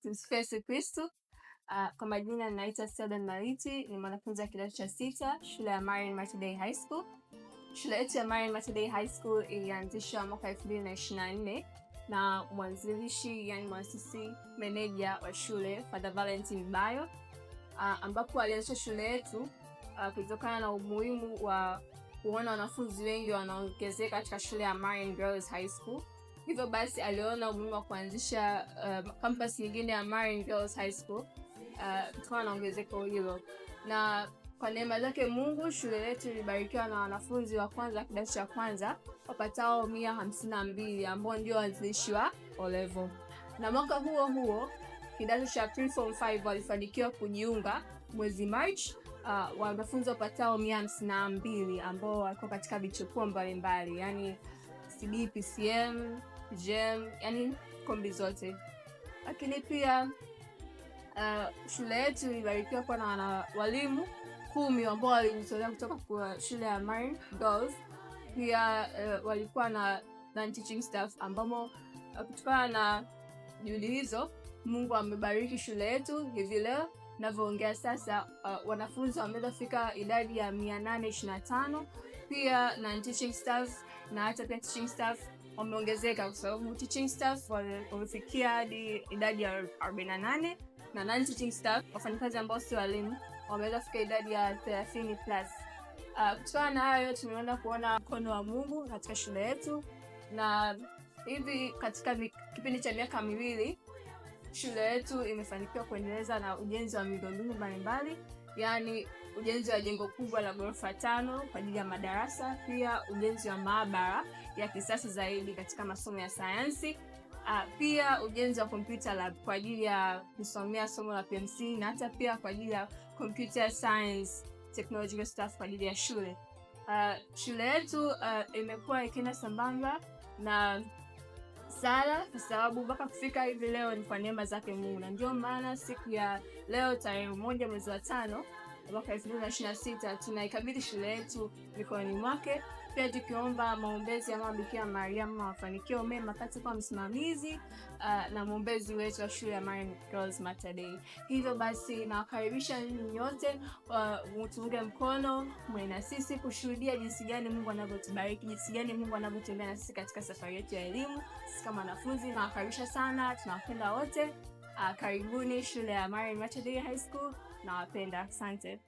Tumsifu Yesu Kristo. Kwa majina ninaitwa Selden Maliti, ni mwanafunzi wa kidato cha 6 shule ya Marian Mater Dei High School. Shule yetu ya Marian Mater Dei High School ilianzishwa mwaka 2024 na mwanzilishi, yani mwasisi meneja wa shule Father Valentine Bayo, ambapo alianzisha shule yetu kutokana na umuhimu wa kuona wanafunzi wengi wanaongezeka katika shule ya Marian Girls High School. Hivyo basi aliona umuhimu wa kuanzisha campus nyingine ya Marian Girls High School kutokana na ongezeko hilo. Na kwa neema zake Mungu, shule yetu ilibarikiwa na wanafunzi wa kwanza kidato cha kwanza wapatao 152 ambao ndio waanzilishi wa O-level. Na mwaka huo huo kidato cha Pre-Form 5 walifanikiwa kujiunga mwezi March, wanafunzi wapatao 152 ambao walikuwa katika vichuo mbalimbali, yani CB, PCM, GEM, yani kombi zote. Lakini pia shule yetu ilibarikiwa kuwa na walimu 10 ambao walijitolea kutoka kwa shule ya Marian Girls. Pia walikuwa na non-teaching staff ambao kutokana na juhudi hizo Mungu amebariki shule yetu hivi leo ninavyoongea sasa. Wanafunzi wameweza fika idadi ya 825. Pia non-teaching staff na hata pia teaching staff wameongezeka, kwa sababu teaching staff wamefikia hadi idadi ya 48 na non-teaching staff, wafanyakazi ambao si walimu, wameweza fika idadi ya 30+. Kutokana na hayo tumeenda kuona mkono wa Mungu katika shule yetu, na hivi katika kipindi cha miaka miwili shule yetu imefanikiwa kuendeleza na ujenzi wa miundombinu mbalimbali, yani ujenzi wa jengo kubwa la ghorofa 5 kwa ajili ya madarasa, pia ujenzi wa maabara ya kisasa zaidi katika masomo ya sayansi, pia ujenzi wa computer lab kwa ajili ya kusomea somo la PMC, na hata pia kwa ajili ya computer science technological staff kwa ajili ya shule. Shule yetu imekuwa ikienda sambamba na sala, kwa sababu mpaka kufika hivi leo ni kwa neema zake Mungu. Na ndio maana siku ya leo tarehe 1 mwezi wa 5 mwaka 2026 tunaikabidhi shule yetu mikononi mwake, pia tukiomba maombezi ya Mama Bikira Maria, mafanikio mema katika msimamizi na mwombezi wetu wa shule ya Marian Girls Mater Dei. Hivyo basi nawakaribisha ninyi nyote mtuunge mkono na sisi kushuhudia jinsi gani Mungu anavyotubariki, jinsi gani Mungu anavyotembea na sisi katika safari yetu ya elimu. Sisi kama wanafunzi nawakaribisha sana, tunawapenda wote. Karibuni shule ya Marian Mater Dei High School, nawapenda. Asante.